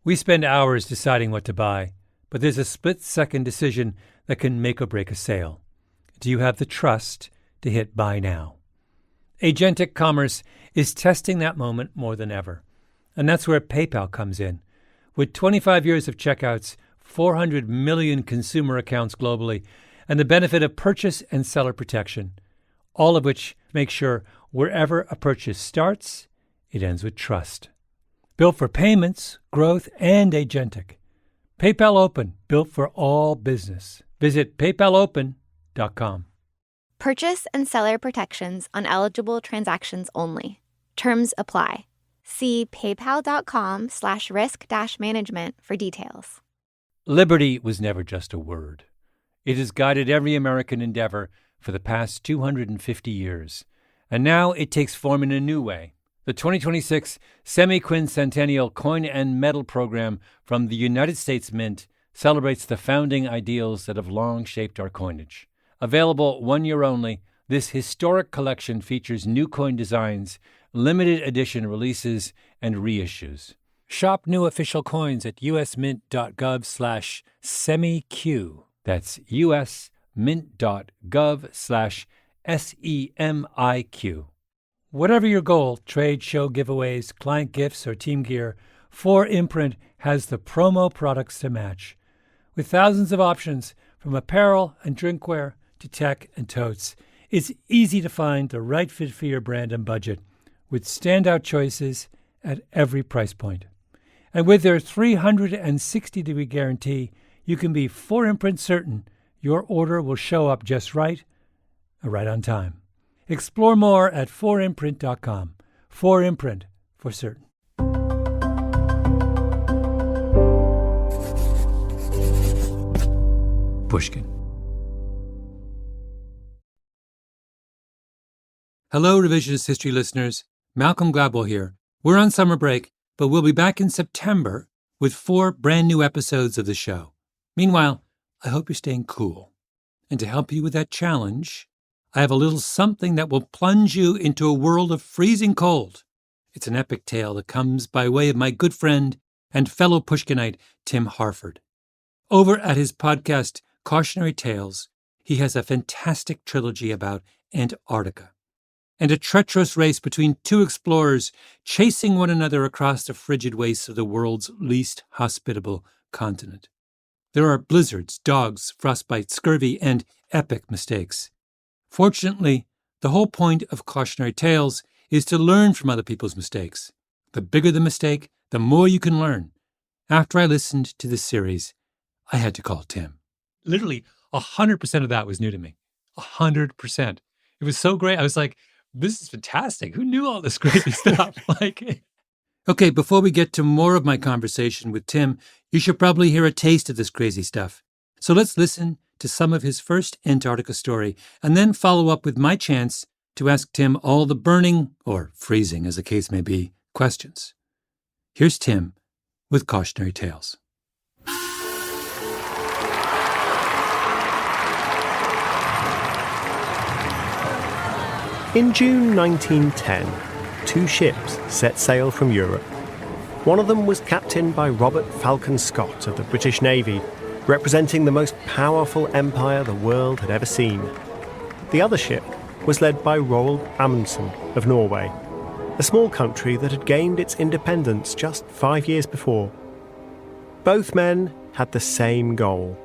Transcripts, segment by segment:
We spend hours deciding what to buy, but there's a split-second decision that can make or break a sale. Do you have the trust to hit buy now? Agentic commerce is testing that moment more than ever. And that's where PayPal comes in. With 25 years of checkouts, 400 million consumer accounts globally, and the benefit of purchase and seller protection, all of which make sure wherever a purchase starts, it ends with trust. Built for payments, growth, and agentic. PayPal Open, built for all business. Visit paypalopen.com. Purchase and seller protections on eligible transactions only. Terms apply. See paypal.com/risk-management for details. Liberty was never just a word. It has guided every American endeavor for the past 250 years. And now it takes form in a new way. The 2026 Semi-Quincentennial Coin and Medal Program from the United States Mint celebrates the founding ideals that have long shaped our coinage. Available 1 year only, this historic collection features new coin designs, limited edition releases, and reissues. Shop new official coins at usmint.gov/semiq. That's usmint.gov/SEMIQ. Whatever your goal, trade, show, giveaways, client gifts, or team gear, 4imprint has the promo products to match. With thousands of options, from apparel and drinkware to tech and totes, it's easy to find the right fit for your brand and budget, with standout choices at every price point. And with their 360-degree guarantee, you can be 4imprint certain your order will show up just right on time. Explore more at 4imprint.com. 4imprint, for certain. Pushkin. Hello, Revisionist History listeners. Malcolm Gladwell here. We're on summer break, but we'll be back in September with 4 brand new episodes of the show. Meanwhile, I hope you're staying cool. And to help you with that challenge, I have a little something that will plunge you into a world of freezing cold. It's an epic tale that comes by way of my good friend and fellow Pushkinite, Tim Harford. Over at his podcast, Cautionary Tales, he has a fantastic trilogy about Antarctica and a treacherous race between 2 explorers chasing one another across the frigid wastes of the world's least hospitable continent. There are blizzards, dogs, frostbite, scurvy, and epic mistakes. Fortunately, the whole point of Cautionary Tales is to learn from other people's mistakes. The bigger the mistake, the more you can learn. After I listened to this series, I had to call Tim. Literally, 100% of that was new to me. 100%. It was so great. I was like, this is fantastic. Who knew all this crazy stuff? Okay, before we get to more of my conversation with Tim, you should probably hear a taste of this crazy stuff. So let's listen to some of his first Antarctica story, and then follow up with my chance to ask Tim all the burning, or freezing as the case may be, questions. Here's Tim with Cautionary Tales. In June 1910, 2 ships set sail from Europe. One of them was captained by Robert Falcon Scott of the British Navy, representing the most powerful empire the world had ever seen. The other ship was led by Roald Amundsen of Norway, a small country that had gained its independence just 5 years before. Both men had the same goal.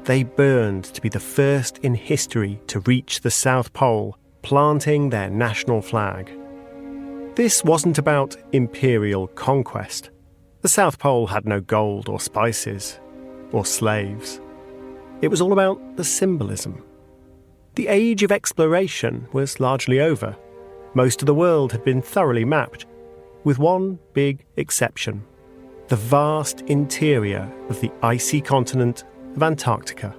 They burned to be the first in history to reach the South Pole, planting their national flag. This wasn't about imperial conquest. The South Pole had no gold or spices or slaves. It was all about the symbolism. The age of exploration was largely over. Most of the world had been thoroughly mapped, with one big exception: the vast interior of the icy continent of Antarctica.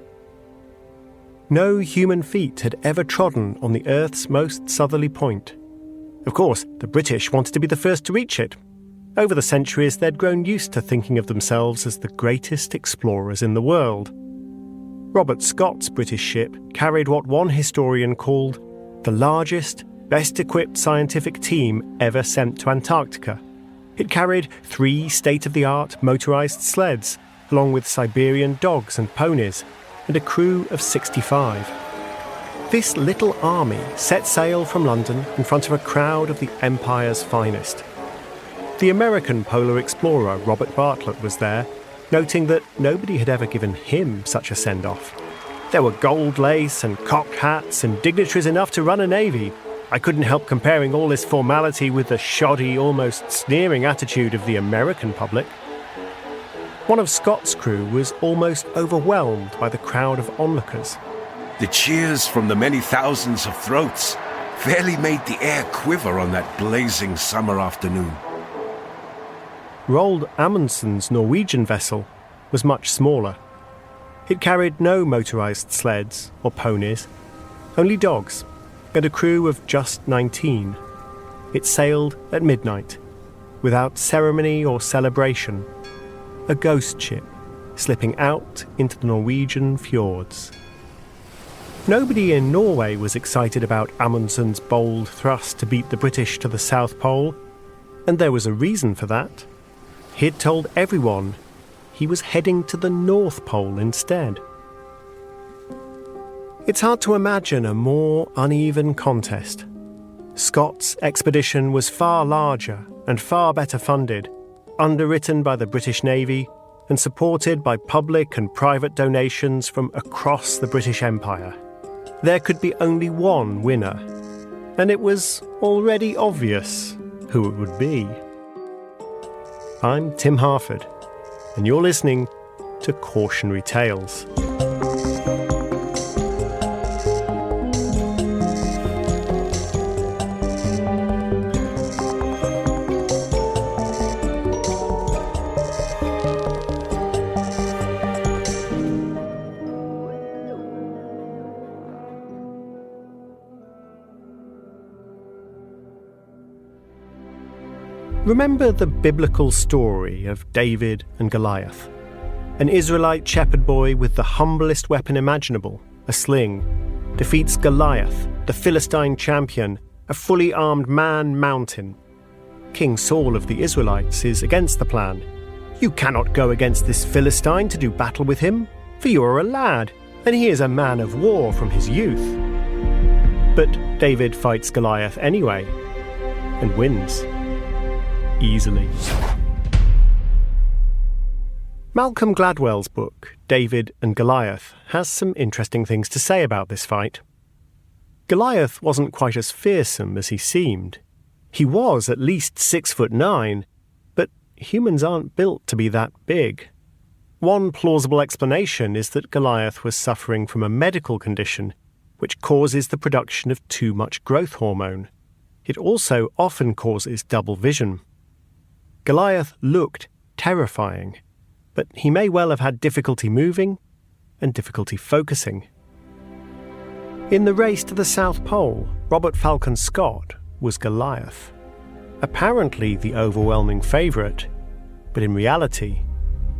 No human feet had ever trodden on the Earth's most southerly point. Of course, the British wanted to be the first to reach it. Over the centuries, they'd grown used to thinking of themselves as the greatest explorers in the world. Robert Scott's British ship carried what one historian called the largest, best-equipped scientific team ever sent to Antarctica. It carried 3 state-of-the-art motorised sleds, along with Siberian dogs and ponies, and a crew of 65. This little army set sail from London in front of a crowd of the Empire's finest. The American polar explorer Robert Bartlett was there, noting that nobody had ever given him such a send-off. There were gold lace and cocked hats and dignitaries enough to run a navy. I couldn't help comparing all this formality with the shoddy, almost sneering attitude of the American public. One of Scott's crew was almost overwhelmed by the crowd of onlookers. The cheers from the many thousands of throats fairly made the air quiver on that blazing summer afternoon. Roald Amundsen's Norwegian vessel was much smaller. It carried no motorised sleds or ponies, only dogs, and a crew of just 19. It sailed at midnight, without ceremony or celebration, a ghost ship slipping out into the Norwegian fjords. Nobody in Norway was excited about Amundsen's bold thrust to beat the British to the South Pole, and there was a reason for that. He'd told everyone he was heading to the North Pole instead. It's hard to imagine a more uneven contest. Scott's expedition was far larger and far better funded, underwritten by the British Navy and supported by public and private donations from across the British Empire. There could be only one winner, and it was already obvious who it would be. I'm Tim Harford, and you're listening to Cautionary Tales. Remember the biblical story of David and Goliath? An Israelite shepherd boy with the humblest weapon imaginable, a sling, defeats Goliath, the Philistine champion, a fully armed man-mountain. King Saul of the Israelites is against the plan. "You cannot go against this Philistine to do battle with him, for you are a lad, and he is a man of war from his youth." But David fights Goliath anyway, and wins. Easily. Malcolm Gladwell's book, David and Goliath, has some interesting things to say about this fight. Goliath wasn't quite as fearsome as he seemed. He was at least 6'9", but humans aren't built to be that big. One plausible explanation is that Goliath was suffering from a medical condition which causes the production of too much growth hormone. It also often causes double vision. Goliath looked terrifying, but he may well have had difficulty moving and difficulty focusing. In the race to the South Pole, Robert Falcon Scott was Goliath. Apparently the overwhelming favourite, but in reality,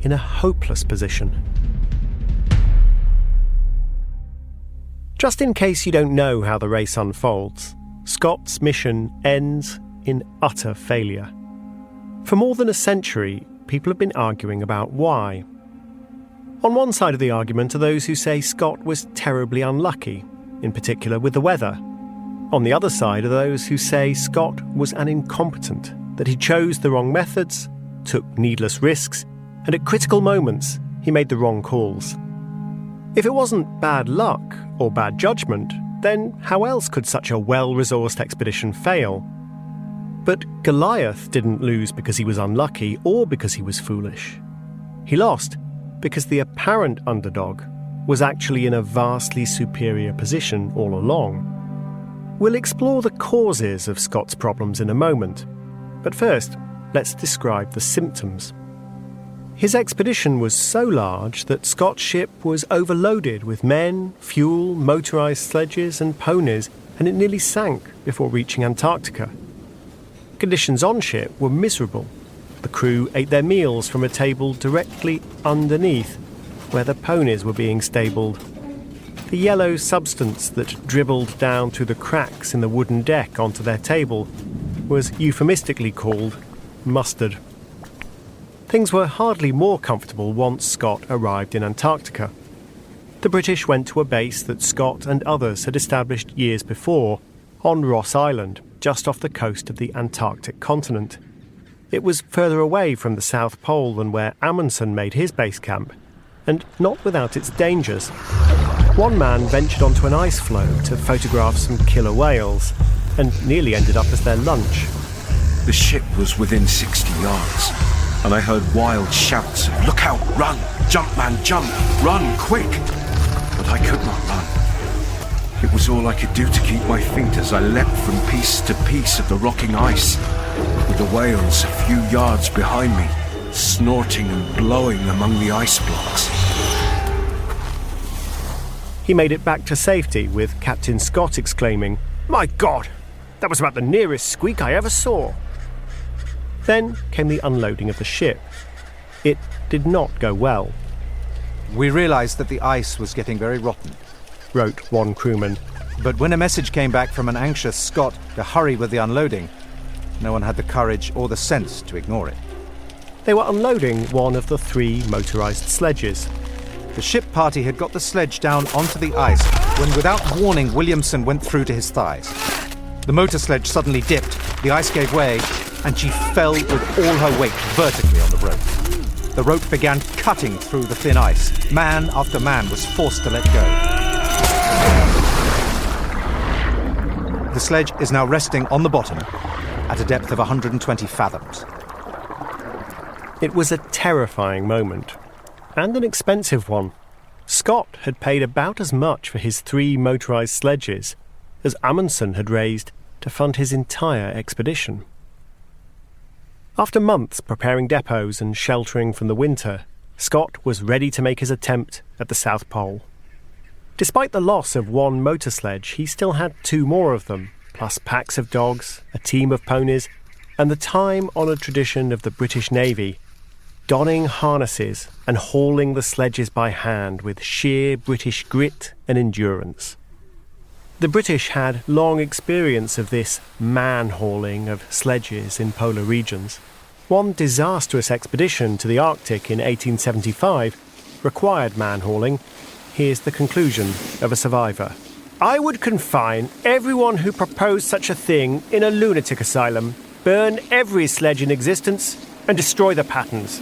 in a hopeless position. Just in case you don't know how the race unfolds, Scott's mission ends in utter failure. For more than a century, people have been arguing about why. On one side of the argument are those who say Scott was terribly unlucky, in particular with the weather. On the other side are those who say Scott was an incompetent, that he chose the wrong methods, took needless risks, and at critical moments he made the wrong calls. If it wasn't bad luck or bad judgment, then how else could such a well-resourced expedition fail? But Goliath didn't lose because he was unlucky or because he was foolish. He lost because the apparent underdog was actually in a vastly superior position all along. We'll explore the causes of Scott's problems in a moment, but first, let's describe the symptoms. His expedition was so large that Scott's ship was overloaded with men, fuel, motorised sledges and ponies, and it nearly sank before reaching Antarctica. Conditions on ship were miserable. The crew ate their meals from a table directly underneath where the ponies were being stabled. The yellow substance that dribbled down through the cracks in the wooden deck onto their table was euphemistically called mustard. Things were hardly more comfortable once Scott arrived in Antarctica. The British went to a base that Scott and others had established years before on Ross Island, just off the coast of the Antarctic continent. It was further away from the South Pole than where Amundsen made his base camp, and not without its dangers. One man ventured onto an ice floe to photograph some killer whales, and nearly ended up as their lunch. The ship was within 60 yards, and I heard wild shouts of, "Look out, run! Jump, man, jump! Run, quick!" But I could not run. It was all I could do to keep my feet as I leapt from piece to piece of the rocking ice, with the whales a few yards behind me, snorting and blowing among the ice blocks. He made it back to safety, with Captain Scott exclaiming, "My God! That was about the nearest squeak I ever saw." Then came the unloading of the ship. It did not go well, "We realized that the ice was getting very rotten," wrote one crewman. "But when a message came back from an anxious Scot to hurry with the unloading, no one had the courage or the sense to ignore it." They were unloading one of the 3 motorised sledges. The ship party had got the sledge down onto the ice when, without warning, Williamson went through to his thighs. The motor sledge suddenly dipped, the ice gave way, and she fell with all her weight vertically on the rope. The rope began cutting through the thin ice. Man after man was forced to let go. The sledge is now resting on the bottom at a depth of 120 fathoms. It was a terrifying moment, and an expensive one. Scott had paid about as much for his 3 motorised sledges as Amundsen had raised to fund his entire expedition. After months preparing depots and sheltering from the winter, Scott was ready to make his attempt at the South Pole. Despite the loss of 1 motor sledge, he still had 2 more of them, plus packs of dogs, a team of ponies, and the time-honoured tradition of the British Navy, donning harnesses and hauling the sledges by hand with sheer British grit and endurance. The British had long experience of this man-hauling of sledges in polar regions. One disastrous expedition to the Arctic in 1875 required man-hauling. Here's the conclusion of a survivor. "I would confine everyone who proposed such a thing in a lunatic asylum, burn every sledge in existence, and destroy the patterns."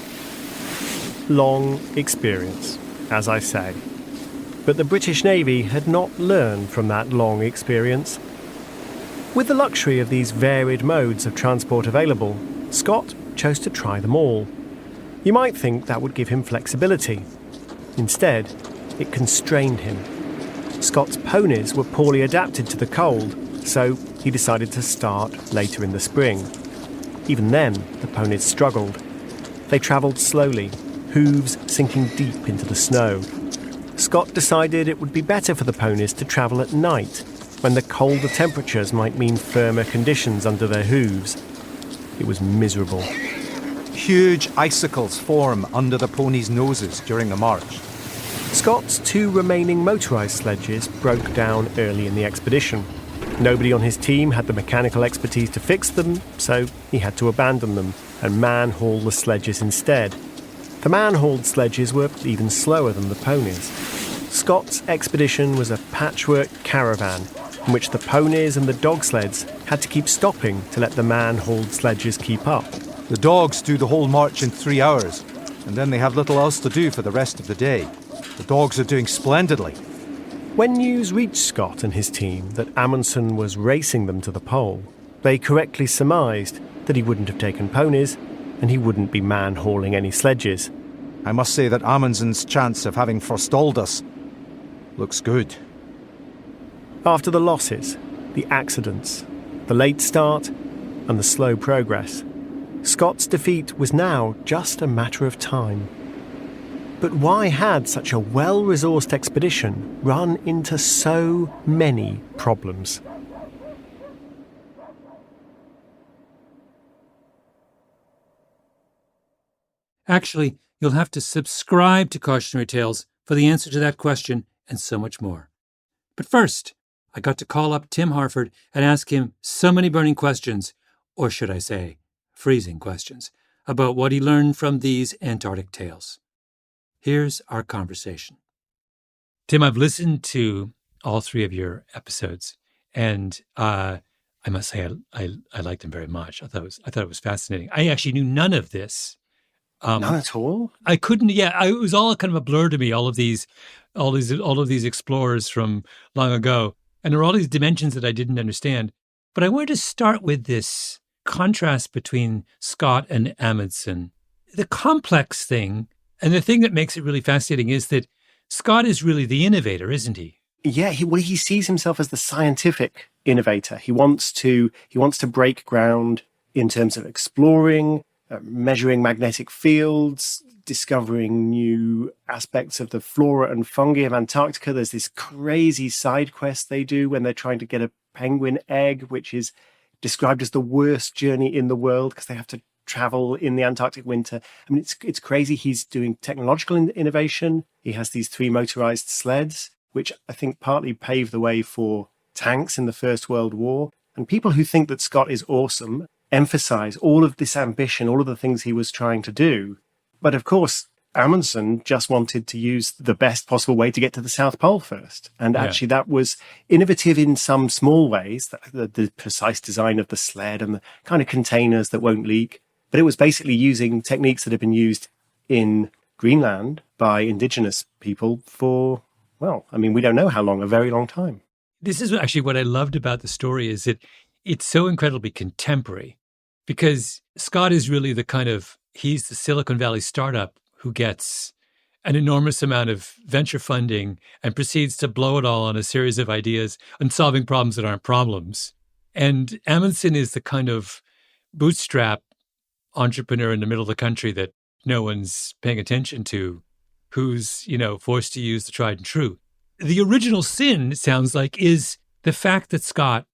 Long experience, as I say. But the British Navy had not learned from that long experience. With the luxury of these varied modes of transport available, Scott chose to try them all. You might think that would give him flexibility. Instead, it constrained him. Scott's ponies were poorly adapted to the cold, so he decided to start later in the spring. Even then, the ponies struggled. They travelled slowly, hooves sinking deep into the snow. Scott decided it would be better for the ponies to travel at night, when the colder temperatures might mean firmer conditions under their hooves. It was miserable. Huge icicles form under the ponies' noses during the march. Scott's 2 remaining motorised sledges broke down early in the expedition. Nobody on his team had the mechanical expertise to fix them, so he had to abandon them and man-haul the sledges instead. The man-hauled sledges were even slower than the ponies. Scott's expedition was a patchwork caravan in which the ponies and the dog sleds had to keep stopping to let the man-hauled sledges keep up. The dogs do the whole march in 3 hours, and then they have little else to do for the rest of the day. The dogs are doing splendidly. When news reached Scott and his team that Amundsen was racing them to the pole, they correctly surmised that he wouldn't have taken ponies and he wouldn't be man-hauling any sledges. I must say that Amundsen's chance of having forestalled us looks good. After the losses, the accidents, the late start, and the slow progress, Scott's defeat was now just a matter of time. But why had such a well-resourced expedition run into so many problems? Actually, you'll have to subscribe to Cautionary Tales for the answer to that question and so much more. But first, I got to call up Tim Harford and ask him so many burning questions, or should I say, freezing questions about what he learned from these Antarctic tales. Here's our conversation. Tim, I've listened to all three of your episodes, and I must say I liked them very much. I thought it was fascinating. I actually knew none of this. None at all? I couldn't. Yeah, it was all kind of a blur to me. All of these explorers from long ago, and there were all these dimensions that I didn't understand. But I wanted to start with this contrast between Scott and Amundsen. The complex thing, and the thing that makes it really fascinating, is that Scott is really the innovator, isn't he? Yeah, he sees himself as the scientific innovator. He wants to break ground in terms of exploring, measuring magnetic fields, discovering new aspects of the flora and fungi of Antarctica. There's this crazy side quest they do when they're trying to get a penguin egg, which is described as the worst journey in the world because they have to travel in the Antarctic winter. I mean, it's crazy. He's doing technological innovation. He has these 3 motorized sleds, which I think partly paved the way for tanks in the First World War. And people who think that Scott is awesome emphasize all of this ambition, all of the things he was trying to do. But of course, Amundsen just wanted to use the best possible way to get to the South Pole first. And actually that was innovative in some small ways, the precise design of the sled and the kind of containers that won't leak. But it was basically using techniques that have been used in Greenland by indigenous people for, well, I mean, we don't know how long, a very long time. This is actually what I loved about the story, is that it's so incredibly contemporary, because Scott is really he's the Silicon Valley startup who gets an enormous amount of venture funding and proceeds to blow it all on a series of ideas and solving problems that aren't problems. And Amundsen is the kind of bootstrap entrepreneur in the middle of the country that no one's paying attention to, who's, forced to use the tried and true. The original sin, it sounds like, is the fact that Scott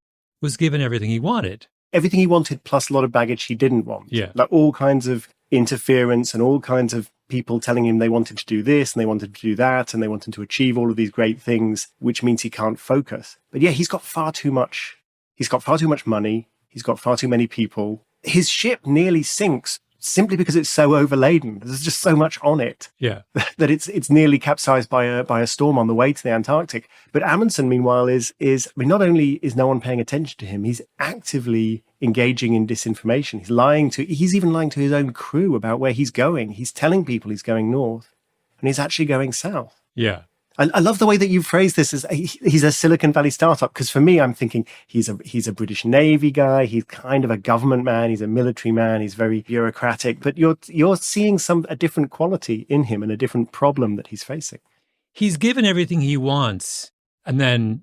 was given everything he wanted. Everything he wanted, plus a lot of baggage he didn't want. Yeah. Like all kinds of interference and all kinds of people telling him they wanted to do this and they wanted to do that and they wanted to achieve all of these great things, which means he can't focus. But yeah, he's got far too much. He's got far too much money. He's got far too many people. His ship nearly sinks simply because it's so overladen. There's just so much on it that it's nearly capsized by a storm on the way to the Antarctic. But Amundsen, meanwhile, not only is no one paying attention to him, he's actively engaging in disinformation. He's even lying to his own crew about where he's going. He's telling people he's going north, and he's actually going south. Yeah. I love the way that you phrase this as he's a Silicon Valley startup, because for me, I'm thinking he's a British Navy guy. He's kind of a government man. He's a military man. He's very bureaucratic. But you're seeing a different quality in him and a different problem that he's facing. He's given everything he wants, and then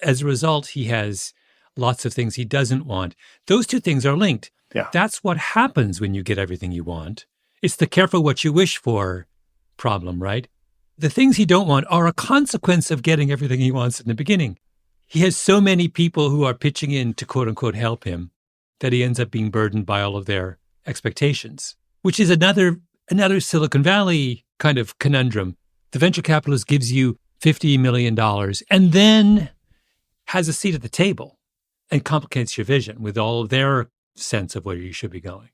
as a result, he has lots of things he doesn't want. Those two things are linked. Yeah. That's what happens when you get everything you want. It's the careful what you wish for problem, right? The things he don't want are a consequence of getting everything he wants in the beginning. He has so many people who are pitching in to quote unquote help him that he ends up being burdened by all of their expectations, which is another Silicon Valley kind of conundrum. The venture capitalist gives you $50 million and then has a seat at the table and complicates your vision with all of their sense of where you should be going.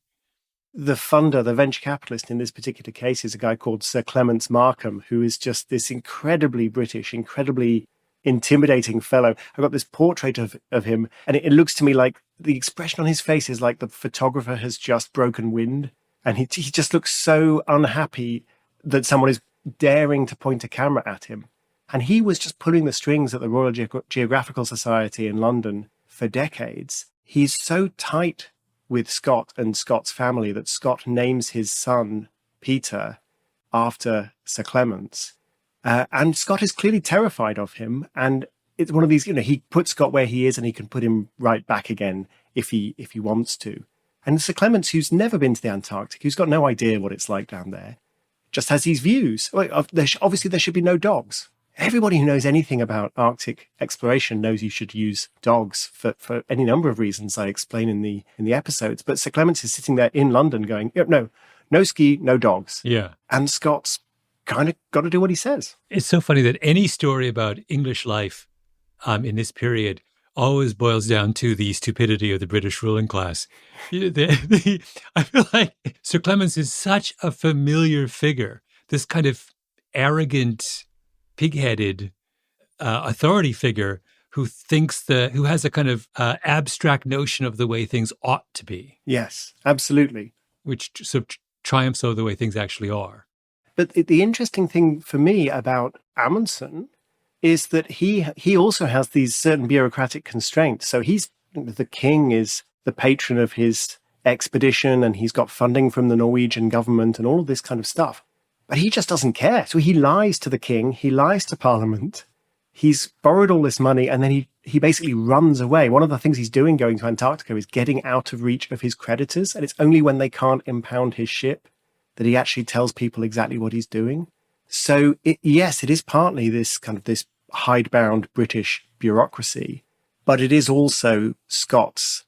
The funder, the venture capitalist in this particular case, is a guy called Sir Clements Markham, who is just this incredibly British, incredibly intimidating fellow. I've got this portrait of him, and it looks to me like the expression on his face is like the photographer has just broken wind, and he just looks so unhappy that someone is daring to point a camera at him. And he was just pulling the strings at the Royal Geographical Society in London for decades. He's so tight with Scott and Scott's family that Scott names his son Peter after Sir Clements. And Scott is clearly terrified of him. And it's one of these, he puts Scott where he is and he can put him right back again if he wants to. And Sir Clements, who's never been to the Antarctic, who's got no idea what it's like down there, just has these views. Obviously, there should be no dogs. Everybody who knows anything about Arctic exploration knows you should use dogs for any number of reasons I explain in the episodes. But Sir Clements is sitting there in London going, no ski, no dogs. Yeah. And Scott's kind of got to do what he says. It's so funny that any story about English life in this period always boils down to the stupidity of the British ruling class. I feel like Sir Clemens is such a familiar figure, this kind of arrogant, pig-headed authority figure who has a kind of abstract notion of the way things ought to be. Yes, absolutely. Which sort of triumphs over the way things actually are. But the interesting thing for me about Amundsen is that he also has these certain bureaucratic constraints. So the king is the patron of his expedition, and he's got funding from the Norwegian government and all of this kind of stuff. But he just doesn't care. So he lies to the king, he lies to Parliament, he's borrowed all this money, and then he basically runs away. One of the things he's doing going to Antarctica is getting out of reach of his creditors, and it's only when they can't impound his ship that he actually tells people exactly what he's doing. So, yes, it is partly this hidebound British bureaucracy, but it is also Scott's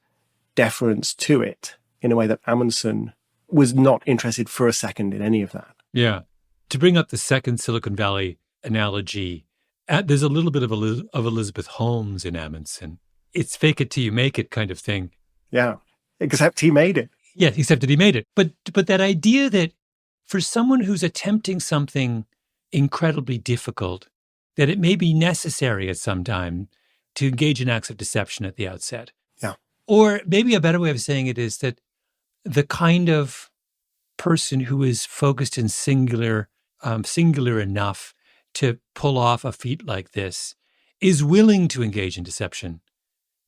deference to it in a way that Amundsen was not interested for a second in any of that. Yeah. To bring up the second Silicon Valley analogy, there's a little bit of Elizabeth Holmes in Amundsen. It's fake it till you make it kind of thing. Yeah, except he made it. Yeah, except that he made it. But that idea that for someone who's attempting something incredibly difficult, that it may be necessary at some time to engage in acts of deception at the outset. Yeah. Or maybe a better way of saying it is that the kind of person who is focused and singular enough to pull off a feat like this is willing to engage in deception,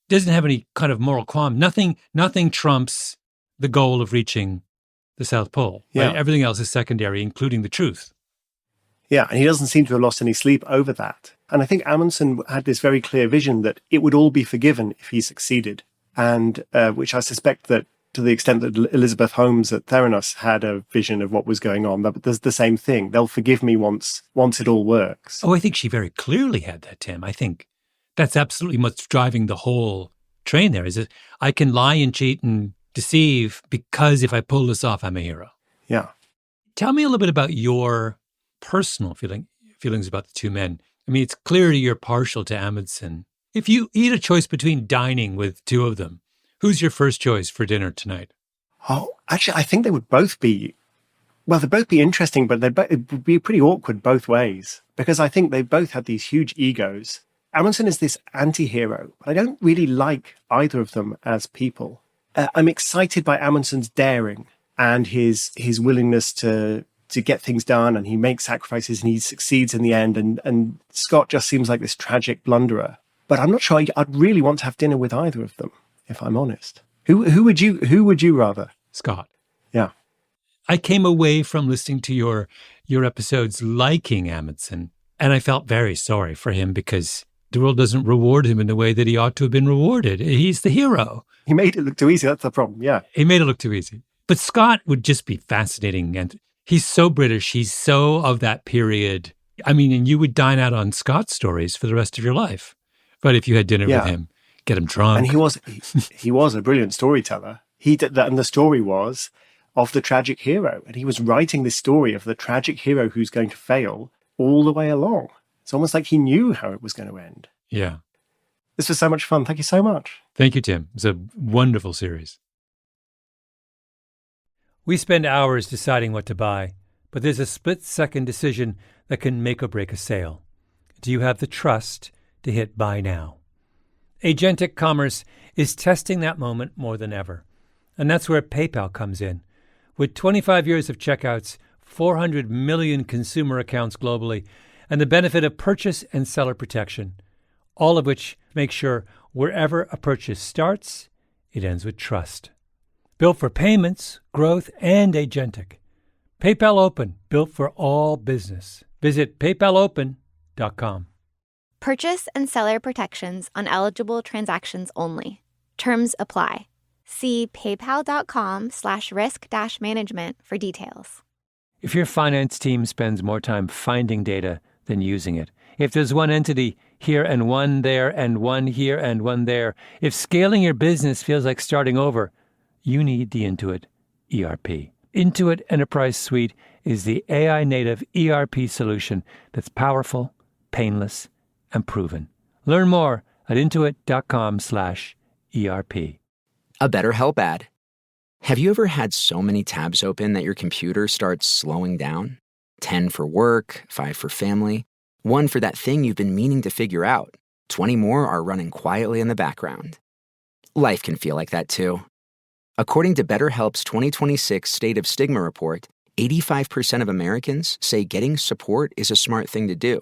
doesn't have any kind of moral qualm. Nothing trumps the goal of reaching the South Pole. Yeah. Right? Everything else is secondary, including the truth. Yeah, and he doesn't seem to have lost any sleep over that. And I think Amundsen had this very clear vision that it would all be forgiven if he succeeded, and which I suspect that to the extent that Elizabeth Holmes at Theranos had a vision of what was going on, but there's the same thing. They'll forgive me once it all works. Oh, I think she very clearly had that, Tim. I think that's absolutely what's driving the whole train there, is that I can lie and cheat and deceive because if I pull this off, I'm a hero. Yeah. Tell me a little bit about your personal feelings about the two men. I mean, it's clear you're partial to Amundsen. If you had a choice between dining with two of them, who's your first choice for dinner tonight? Oh, actually, I think they would both be, they'd both be interesting, but it would be pretty awkward both ways, because I think they both had these huge egos. Amundsen is this anti-hero, but I don't really like either of them as people. I'm excited by Amundsen's daring and his willingness to get things done, and he makes sacrifices and he succeeds in the end. And Scott just seems like this tragic blunderer. But I'm not sure I'd really want to have dinner with either of them, if I'm honest. Who would you rather? Scott. Yeah. I came away from listening to your episodes liking Amundsen, and I felt very sorry for him because the world doesn't reward him in the way that he ought to have been rewarded. He's the hero. He made it look too easy. That's the problem. Yeah. He made it look too easy. But Scott would just be fascinating. And he's so British. He's so of that period. I mean, and you would dine out on Scott's stories for the rest of your life. But if you had dinner with him, get him drunk. And he was a brilliant storyteller. He did that. And the story was of the tragic hero. And he was writing this story of the tragic hero who's going to fail all the way along. It's almost like he knew how it was going to end. Yeah. This was so much fun. Thank you so much. Thank you, Tim. It's a wonderful series. We spend hours deciding what to buy, but there's a split-second decision that can make or break a sale. Do you have the trust to hit buy now? Agentic commerce is testing that moment more than ever. And that's where PayPal comes in. With 25 years of checkouts, 400 million consumer accounts globally, and the benefit of purchase and seller protection, all of which make sure wherever a purchase starts, it ends with trust. Built for payments, growth, and agentic. PayPal Open, built for all business. Visit paypalopen.com. Purchase and seller protections on eligible transactions only. Terms apply. See paypal.com/risk-management for details. If your finance team spends more time finding data than using it, if there's one entity here and one there and one here and one there, if scaling your business feels like starting over, you need the Intuit ERP. Intuit Enterprise Suite is the AI-native ERP solution that's powerful, painless, and proven. Learn more at intuit.com/ERP. A BetterHelp ad. Have you ever had so many tabs open that your computer starts slowing down? 10 for work, 5 for family, 1 for that thing you've been meaning to figure out. 20 more are running quietly in the background. Life can feel like that too. According to BetterHelp's 2026 State of Stigma report, 85% of Americans say getting support is a smart thing to do.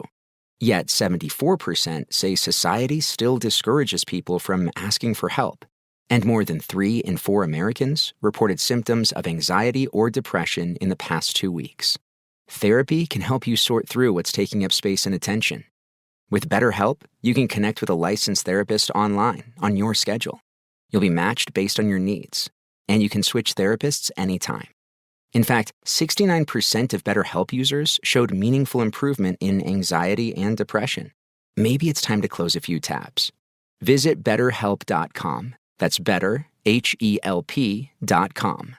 Yet 74% say society still discourages people from asking for help. And more than 3 in 4 Americans reported symptoms of anxiety or depression in the past 2 weeks. Therapy can help you sort through what's taking up space and attention. With BetterHelp, you can connect with a licensed therapist online on your schedule. You'll be matched based on your needs, and you can switch therapists anytime. In fact, 69% of BetterHelp users showed meaningful improvement in anxiety and depression. Maybe it's time to close a few tabs. Visit BetterHelp.com. That's better, HELP.com.